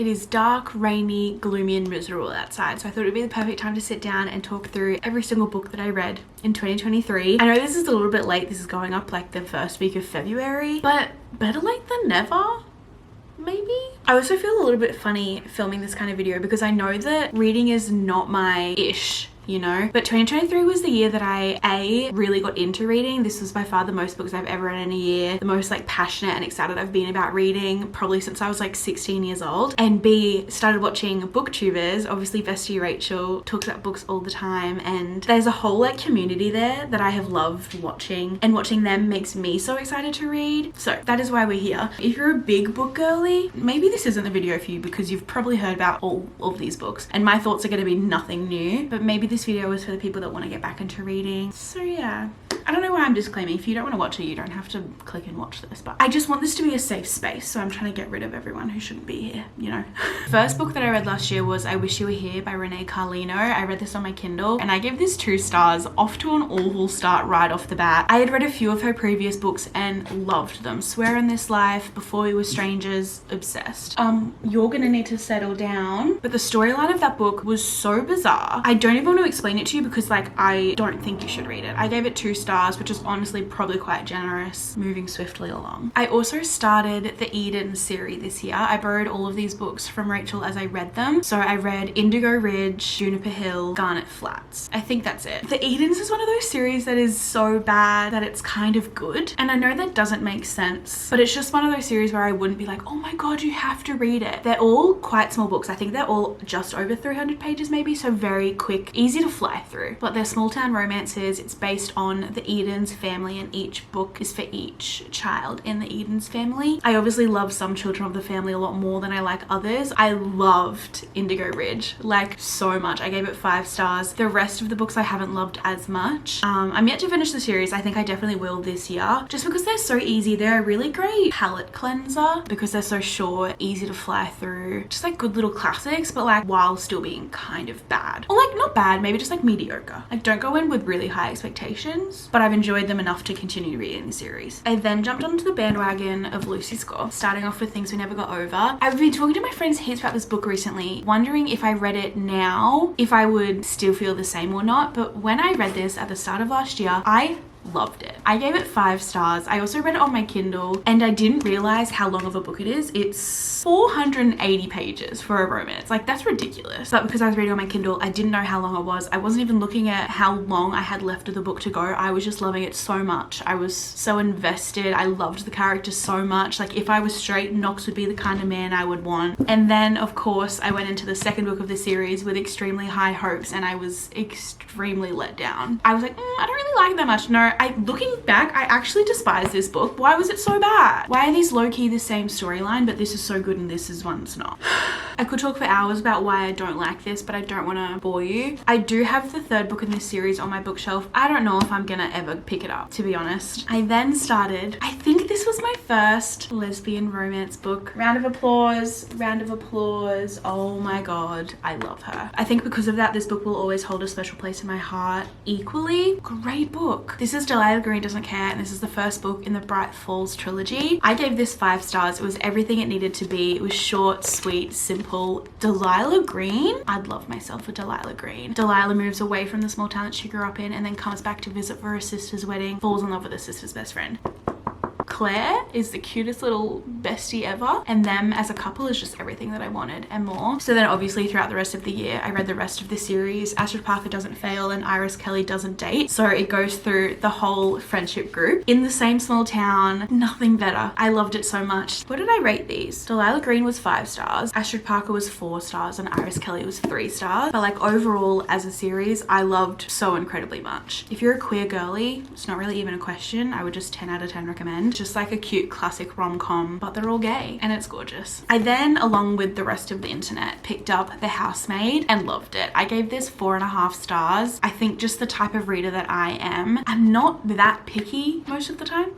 It is dark, rainy, gloomy and miserable outside, so I thought it would be the perfect time to sit down and talk through every single book that I read in 2023. I know this is a little bit late, this is going up like the first week of February, but better late than never. Maybe. I also feel a little bit funny filming this kind of video because I know that reading is not my ish, you know, but 2023 was the year that I really got into reading. This was by far the most books I've ever read in a year, the most like passionate and excited I've been about reading probably since I was like 16 years old. And B, started watching booktubers. Obviously bestie Rachel talks about books all the time, and there's a whole like community there that I have loved watching, and watching them makes me so excited to read. So that is why we're here. If you're a big book girly, maybe this isn't the video for you because you've probably heard about all of these books and my thoughts are going to be nothing new, but maybe this video is for the people that want to get back into reading. So yeah, I don't know why I'm disclaiming. If you don't want to watch it, you don't have to click and watch this, but I just want this to be a safe space, so I'm trying to get rid of everyone who shouldn't be here, you know. First book that I read last year was I Wish You Were Here by Renee Carlino. I read this on my Kindle and I gave this 2 stars, off to an awful start right off the bat. I had read a few of her previous books and loved them. Swear in This Life, Before We Were Strangers, obsessed. You're Gonna Need to Settle Down. But the storyline of that book was so bizarre. I don't even want to explain it to you because like I don't think you should read it. I gave it 2 stars, which is honestly probably quite generous. Moving swiftly along. I also started the Eden series this year. I borrowed all of these books from Rachel as I read them. So I read Indigo Ridge, Juniper Hill, Garnet Flats. I think that's it. The Edens is one of those series that is so bad that it's kind of good. And I know that doesn't make sense, but it's just one of those series where I wouldn't be like, oh my god, you have to read it. They're all quite small books. I think they're all just over 300 pages maybe, so very quick, easy to fly through. But they're small town romances. It's based on the Edens family and each book is for each child in the Edens family. I obviously love some children of the family a lot more than I like others. I loved Indigo Ridge like so much. I gave it 5 stars. The rest of the books I haven't loved as much. I'm yet to finish the series. I think I definitely will this year just because they're so easy. They're a really great palette cleanser because they're so short, easy to fly through, just like good little classics, but like while still being kind of bad, or like not bad, maybe just like mediocre. Like don't go in with really high expectations, but I've enjoyed them enough to continue reading the series. I then jumped onto the bandwagon of Lucy Score, starting off with Things We Never Got Over. I've been talking to my friends heaps about this book recently, wondering if I read it now, if I would still feel the same or not. But when I read this at the start of last year, I loved it. I gave it 5 stars. I also read it on my Kindle and I didn't realize how long of a book it is. It's 480 pages for a romance. Like that's ridiculous. But because I was reading on my Kindle, I didn't know how long it was. I wasn't even looking at how long I had left of the book to go. I was just loving it so much. I was so invested. I loved the characters so much. Like if I was straight, Knox would be the kind of man I would want. And then of course I went into the second book of the series with extremely high hopes and I was extremely let down. I was like, I don't really like it that much. No, looking back, I actually despise this book. Why was it so bad? Why are these low-key the same storyline, but this is so good and this is one that's not? I could talk for hours about why I don't like this, but I don't want to bore you. I do have the 3rd book in this series on my bookshelf. I don't know if I'm gonna ever pick it up, to be honest. I then started, I think this was my first lesbian romance book. Round of applause, round of applause. Oh my god, I love her. I think because of that, this book will always hold a special place in my heart. Equally, great book. This is Delila Green Doesn't Care, and this is the first book in the Bright Falls trilogy. I gave this 5 stars. It was everything it needed to be. It was short, sweet, simple. Delila Green? I'd love myself a Delila Green. Delila moves away from the small town that she grew up in and then comes back to visit for her sister's wedding, falls in love with her sister's best friend. Claire is the cutest little bestie ever, and them as a couple is just everything that I wanted and more. So then obviously throughout the rest of the year I read the rest of the series. Astrid Parker Doesn't Fail and Iris Kelly Doesn't Date, so it goes through the whole friendship group in the same small town. Nothing better. I loved it so much. What did I rate these? Delila Green was 5 stars, Astrid Parker was 4 stars, and Iris Kelly was 3 stars. But like overall as a series I loved so incredibly much. If you're a queer girly, it's not really even a question. I would just 10 out of 10 recommend. Just like a cute classic rom-com, but they're all gay and it's gorgeous. I then, along with the rest of the internet, picked up The Housemaid and loved it. I gave this 4.5 stars. I think just the type of reader that I am, I'm not that picky most of the time.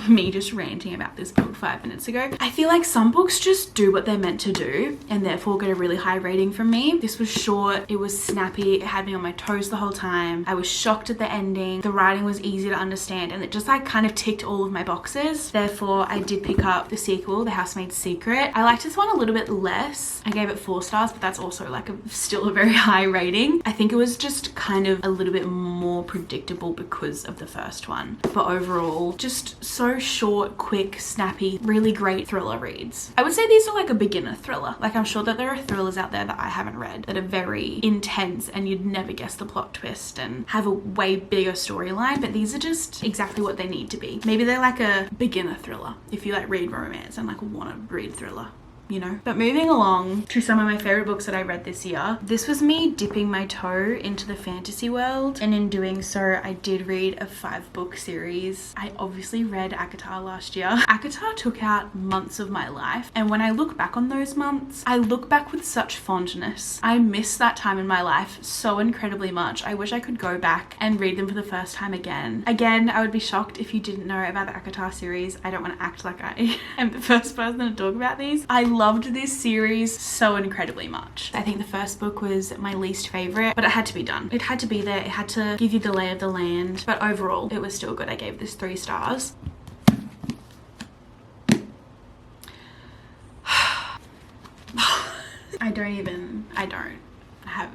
Me just ranting about this book 5 minutes ago. I feel like some books just do what they're meant to do and therefore get a really high rating from me. This was short, it was snappy, it had me on my toes the whole time. I was shocked at the ending. The writing was easy to understand and it just like kind of ticked all of my boxes. stars. Therefore, I did pick up the sequel, The Housemaid's Secret. I liked this one a little bit less. I gave it 4 stars, but that's also like still a very high rating. I think it was just kind of a little bit more predictable because of the first one. But overall, just so short, quick, snappy, really great thriller reads. I would say these are like a beginner thriller. Like, I'm sure that there are thrillers out there that I haven't read that are very intense and you'd never guess the plot twist and have a way bigger storyline, but these are just exactly what they need to be. Maybe they're like a beginner thriller if you like read romance and like want to read thriller, you know. But moving along to some of my favorite books that I read this year, this was me dipping my toe into the fantasy world, and in doing so I did read a 5-book series. I obviously read Aatar last year. Aatar took out months of my life, and when I look back on those months, I look back with such fondness. I miss that time in my life so incredibly much. I wish I could go back and read them for the first time again. I would be shocked if you didn't know about the Aatar series. I don't want to act like I am the first person to talk about these. I loved this series so incredibly much. I think the first book was my least favorite, but it had to be done. It had to be there. It had to give you the lay of the land, but overall it was still good. I gave this 3 stars. I don't have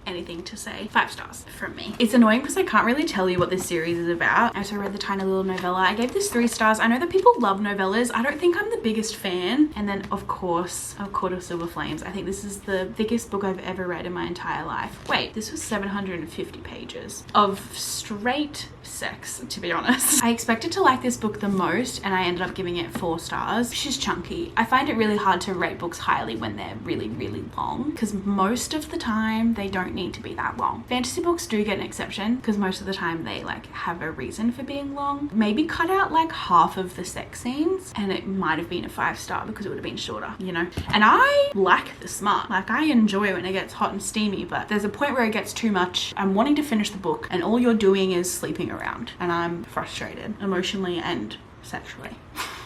anything to say. 5 stars from me. It's annoying because I can't really tell you what this series is about. I also read the tiny little novella. I gave this 3 stars. I know that people love novellas. I don't think I'm the biggest fan. And then of course, A Court of Silver Flames. I think this is the thickest book I've ever read in my entire life. Wait, this was 750 pages of straight sex, to be honest. I expected to like this book the most and I ended up giving it 4 stars. She's chunky. I find it really hard to rate books highly when they're really, really long, because most of the time they don't need to be that long. Fantasy books do get an exception because most of the time they like have a reason for being long. Maybe cut out like half of the sex scenes and it might have been a 5-star because it would have been shorter, you know. And I like the smart. Like, I enjoy when it gets hot and steamy, but there's a point where it gets too much. I'm wanting to finish the book and all you're doing is sleeping around, and I'm frustrated emotionally and sexually.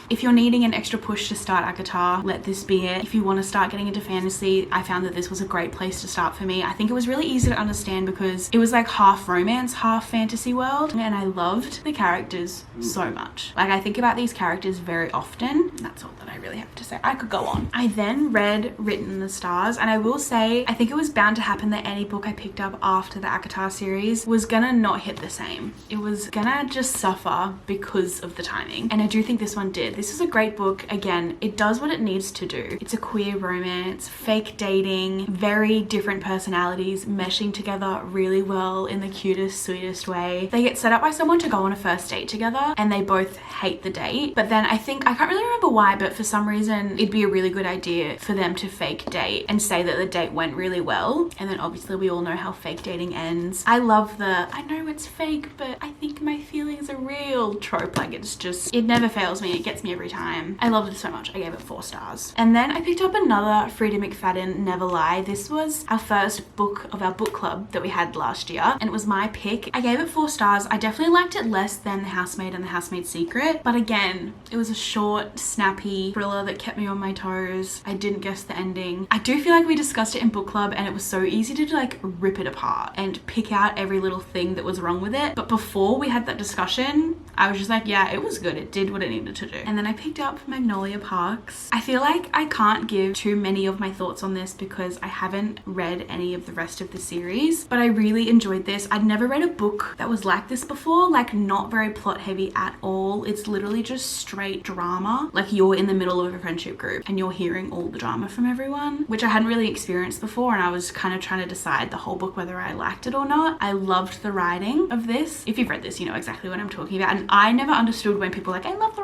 If you're needing an extra push to start Aatar, let this be it. If you want to start getting into fantasy, I found that this was a great place to start for me. I think it was really easy to understand because it was like half romance, half fantasy world, and I loved the characters so much. Like, I think about these characters very often. That's all that I really have to say. I could go on. I then read Written in the Stars, and I will say, I think it was bound to happen that any book I picked up after the Aatar series was gonna not hit the same. It was gonna just suffer because of the timing, and I do think this one did. This is a great book. Again, it does what it needs to do. It's a queer romance, fake dating, very different personalities meshing together really well in the cutest, sweetest way. They get set up by someone to go on a first date together and they both hate the date. But then I can't really remember why, but for some reason it'd be a really good idea for them to fake date and say that the date went really well. And then obviously we all know how fake dating ends. I love the, I know it's fake, but I think my feelings are real trope. Like, it's just, it never fails me. It gets me every time. I loved it so much. I gave it 4 stars. And then I picked up another Frida McFadden, Never Lie. This was our first book of our book club that we had last year, and it was my pick. I gave it 4 stars. I definitely liked it less than The Housemaid and The Housemaid's Secret, but again, it was a short, snappy thriller that kept me on my toes. I didn't guess the ending. I do feel like we discussed it in book club and it was so easy to like rip it apart and pick out every little thing that was wrong with it. But before we had that discussion, I was just like, yeah, it was good. It did what it needed to do. And then I picked up Magnolia Parks. I feel like I can't give too many of my thoughts on this because I haven't read any of the rest of the series, but I really enjoyed this. I'd never read a book that was like this before, like not very plot heavy at all. It's literally just straight drama. Like, you're in the middle of a friendship group and you're hearing all the drama from everyone, which I hadn't really experienced before, and I was kind of trying to decide the whole book whether I liked it or not. I loved the writing of this. If you've read this, you know exactly what I'm talking about. And I never understood when people were like, I love the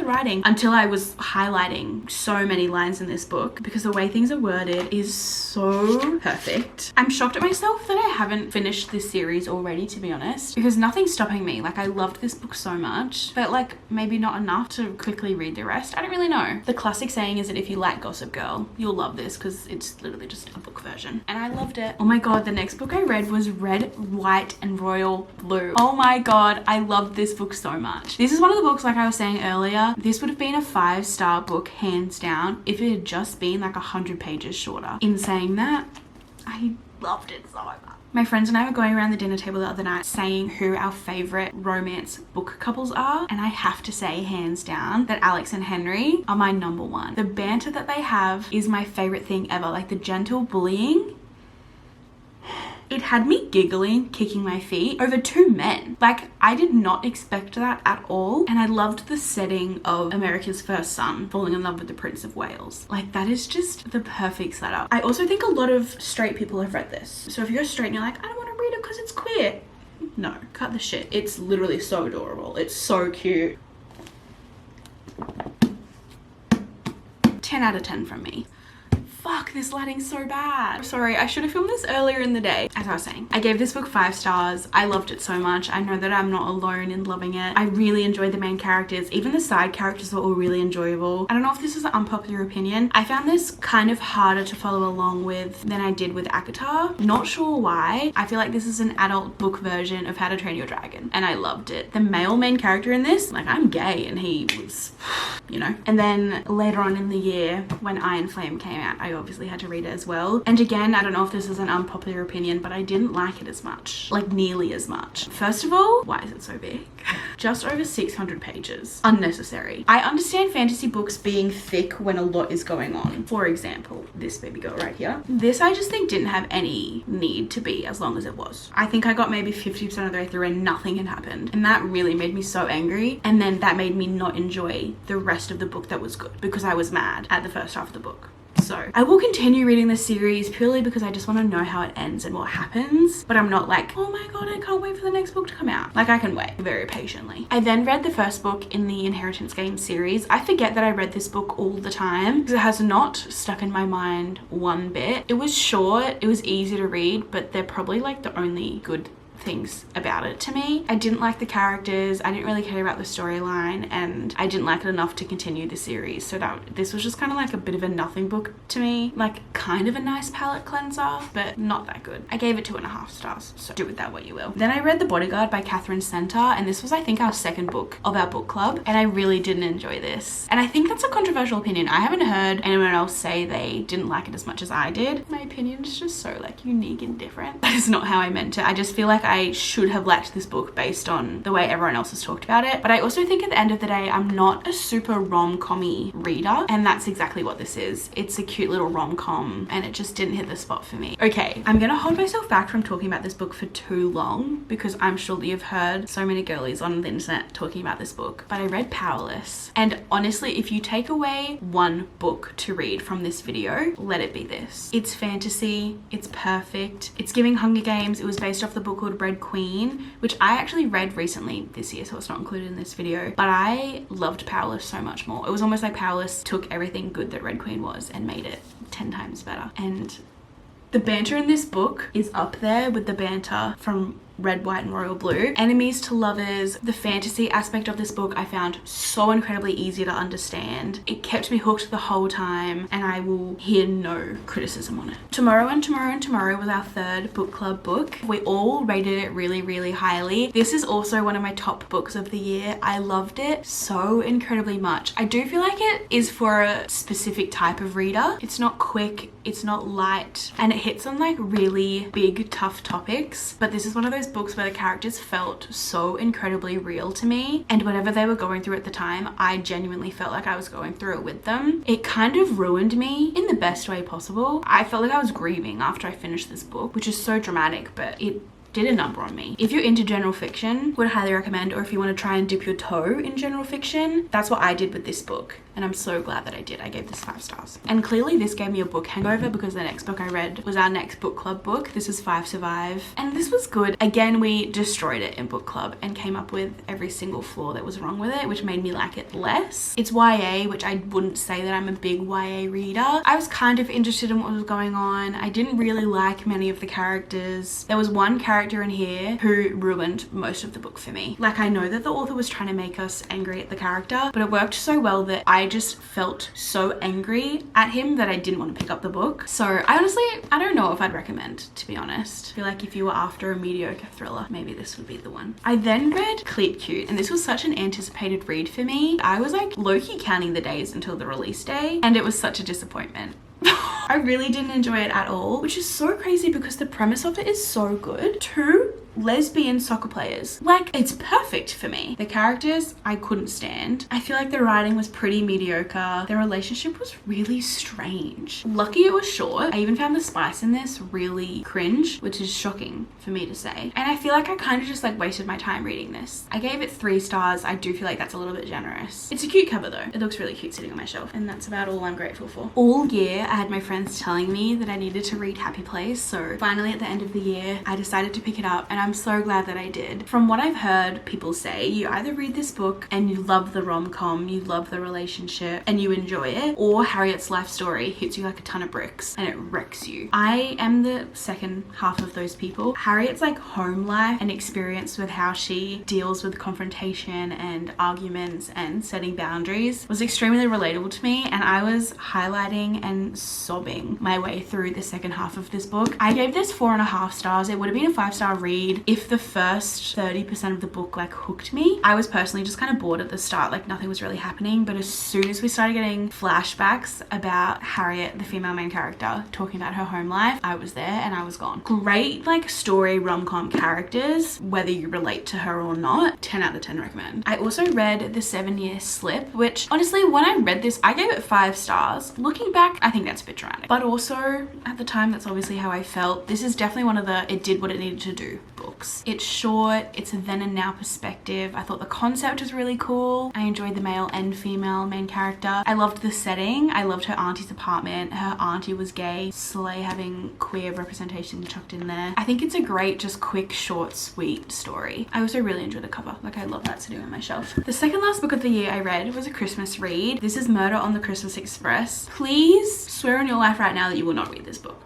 writing, until I was highlighting so many lines in this book because the way things are worded is so perfect. I'm shocked at myself that I haven't finished this series already, to be honest, because nothing's stopping me. Like, I loved this book so much, but like maybe not enough to quickly read the rest. I don't really know. The classic saying is that if you like Gossip Girl, you'll love this because it's literally just a book version, and I loved it. Oh my god, the next book I read was Red, White and Royal Blue. Oh my god, I loved this book so much. This is one of the books, like I was saying earlier, this would have been a 5-star book hands down if it had just been like 100 pages shorter. In saying that, I loved it so much. My friends and I were going around the dinner table the other night saying who our favorite romance book couples are, and I have to say hands down that Alex and Henry are my number one. The banter that they have is my favorite thing ever. Like the gentle bullying, it had me giggling, kicking my feet over two men. Like, I did not expect that at all. And I loved the setting of America's First Son falling in love with the Prince of Wales. Like, that is just the perfect setup. I also think a lot of straight people have read this. So if you're straight and you're like, I don't want to read it because it's queer. No, cut the shit. It's literally so adorable. It's so cute. 10 out of 10 from me. Fuck, this lighting's so bad. Sorry, I should have filmed this earlier in the day. As I was saying, I gave this book 5 stars. I loved it so much. I know that I'm not alone in loving it. I really enjoyed the main characters. Even the side characters were all really enjoyable. I don't know if this is an unpopular opinion. I found this kind of harder to follow along with than I did with Aatar. Not sure why. I feel like this is an adult book version of How to Train Your Dragon, and I loved it. The male main character in this, like, I'm gay, and he was, you know. And then later on in the year, when Iron Flame came out, I obviously had to read it as well. And again, I don't know if this is an unpopular opinion, but I didn't like it as much, like nearly as much. First of all, why is it so big? Just over 600 pages. Unnecessary. I understand fantasy books being thick when a lot is going on. For example, this baby girl right here. This I just think didn't have any need to be as long as it was. I think I got maybe 50% of the way through and nothing had happened. And that really made me so angry. And then that made me not enjoy the rest of the book that was good because I was mad at the first half of the book. So I will continue reading this series purely because I just want to know how it ends and what happens, but I'm not like, oh my god, I can't wait for the next book to come out. Like, I can wait very patiently. I then read the first book in the Inheritance Games series. I forget that I read this book all the time because it has not stuck in my mind one bit. It was short, it was easy to read, but they're probably like the only good things about it to me. I didn't like the characters, I didn't really care about the storyline, and I didn't like it enough to continue the series. So this was just kind of like a bit of a nothing book to me. Like, kind of a nice palette cleanser, but not that good. I gave it 2.5 stars, so do with that what you will. Then I read The Bodyguard by Catherine Center, and this was, I think, our second book of our book club, and I really didn't enjoy this. And I think that's a controversial opinion. I haven't heard anyone else say they didn't like it as much as I did. My opinion is just so like unique and different. That is not how I meant it. I just feel like I should have liked this book based on the way everyone else has talked about it. But I also think at the end of the day, I'm not a super rom-com-y reader, and that's exactly what this is. It's a cute little rom-com, and it just didn't hit the spot for me. Okay, I'm gonna hold myself back from talking about this book for too long because I'm sure that you've heard so many girlies on the internet talking about this book, but I read Powerless. And honestly, if you take away one book to read from this video, let it be this. It's fantasy, it's perfect, it's giving Hunger Games. It was based off the book called Red Queen, which I actually read recently this year, so it's not included in this video, but I loved Powerless so much more. It was almost like Powerless took everything good that Red Queen was and made it 10 times better. And the banter in this book is up there with the banter from Red, White, and Royal Blue. Enemies to lovers. The fantasy aspect of this book I found so incredibly easy to understand. It kept me hooked the whole time, and I will hear no criticism on it. Tomorrow and Tomorrow and Tomorrow was our third book club book. We all rated it really, really highly. This is also one of my top books of the year. I loved it so incredibly much. I do feel like it is for a specific type of reader. It's not quick, it's not light, and it hits on like really big, tough topics, but this is one of those books where the characters felt so incredibly real to me, and whatever they were going through at the time, I genuinely felt like I was going through it with them. It kind of ruined me in the best way possible. I felt like I was grieving after I finished this book, which is so dramatic, but it did a number on me. If you're into general fiction, would highly recommend, or if you want to try and dip your toe in general fiction, that's what I did with this book. And I'm so glad that I did. I gave this 5 stars. And clearly this gave me a book hangover because the next book I read was our next book club book. This is 5 Survive. And this was good. Again, we destroyed it in book club and came up with every single flaw that was wrong with it, which made me like it less. It's YA, which I wouldn't say that I'm a big YA reader. I was kind of interested in what was going on. I didn't really like many of the characters. There was one character in here who ruined most of the book for me. Like, I know that the author was trying to make us angry at the character, but it worked so well that I just felt so angry at him that I didn't want to pick up the book. So I don't know if I'd recommend, to be honest. I feel like if you were after a mediocre thriller, maybe this would be the one. I then read Cleat, and this was such an anticipated read for me. I was like low-key counting the days until the release day, and it was such a disappointment. I really didn't enjoy it at all, which is so crazy because the premise of it is so good. Two lesbian soccer players. Like, it's perfect for me. The characters I couldn't stand. I feel like the writing was pretty mediocre. Their relationship was really strange. Lucky it was short. I even found the spice in this really cringe, which is shocking for me to say. And I feel like I kind of just like wasted my time reading this. I gave it 3 stars. I do feel like that's a little bit generous. It's a cute cover though. It looks really cute sitting on my shelf, and that's about all I'm grateful for. All year I had my friends telling me that I needed to read Happy Place, so finally at the end of the year I decided to pick it up, and I'm so glad that I did. From what I've heard people say, you either read this book and you love the rom-com, you love the relationship and you enjoy it, or Harriet's life story hits you like a ton of bricks and it wrecks you. I am the second half of those people. Harriet's like home life and experience with how she deals with confrontation and arguments and setting boundaries was extremely relatable to me, and I was highlighting and sobbing my way through the second half of this book. I gave this 4.5 stars. It would have been a 5-star read if the first 30% of the book like hooked me. I was personally just kind of bored at the start, like nothing was really happening, but as soon as we started getting flashbacks about Harriet, the female main character, talking about her home life, I was there and I was gone. Great like story rom-com characters, whether you relate to her or not. 10 out of 10 recommend. I also read The 7-Year Slip, which honestly when I read this I gave it 5 stars. Looking back I think that's a bit dramatic, but also at the time that's obviously how I felt. This is definitely one of the it did what it needed to do books. It's short, it's a then and now perspective. I thought the concept was really cool. I enjoyed the male and female main character. I loved the setting. I loved her auntie's apartment. Her auntie was gay, slay having queer representation chucked in there. I think it's a great, just quick, short, sweet story. I also really enjoyed the cover. Like I love that sitting on my shelf. The second last book of the year I read was a Christmas read. This is Murder on the Christmas Express. Please swear on your life right now that you will not read this book.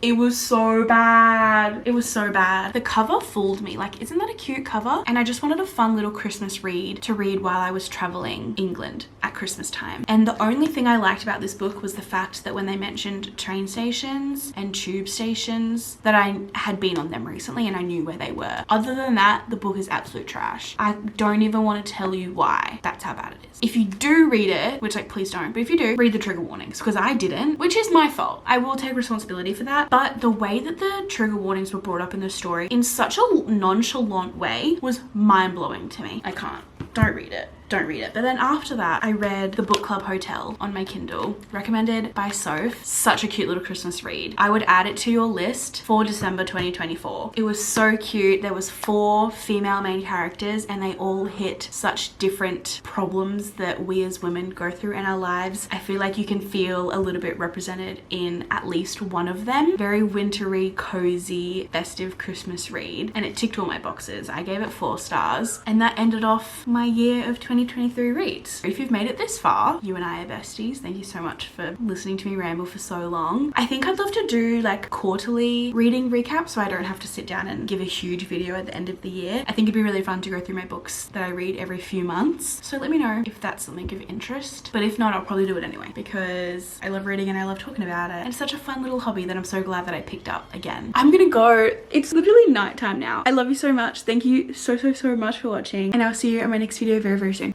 It was so bad. It was so bad. The cover fooled me. Like, isn't that a cute cover? And I just wanted a fun little Christmas read to read while I was traveling England at Christmas time. And the only thing I liked about this book was the fact that when they mentioned train stations and tube stations, that I had been on them recently and I knew where they were. Other than that, the book is absolute trash. I don't even want to tell you why. That's how bad it is. If you do read it, which like please don't, but if you do, read the trigger warnings, because I didn't, which is my fault. I will take responsibility for that. But the way that the trigger warnings were brought up in the story in such a nonchalant way was mind-blowing to me. I can't. Don't read it. Don't read it. But then after that, I read The Book Club Hotel on my Kindle, recommended by Soph. Such a cute little Christmas read. I would add it to your list for December 2024. It was so cute. There was 4 female main characters and they all hit such different problems that we as women go through in our lives. I feel like you can feel a little bit represented in at least one of them. Very wintry, cozy, festive Christmas read, and it ticked all my boxes. I gave it 4 stars, and that ended off my year of 2023 reads. If you've made it this far, you and I are besties. Thank you so much for listening to me ramble for so long. I think I'd love to do like quarterly reading recaps so I don't have to sit down and give a huge video at the end of the year. I think it'd be really fun to go through my books that I read every few months. So let me know if that's something of interest. But if not, I'll probably do it anyway because I love reading and I love talking about it. And it's such a fun little hobby that I'm so glad that I picked up again. I'm gonna go. It's literally nighttime now. I love you so much. Thank you so much for watching, and I'll see you in my next video very soon.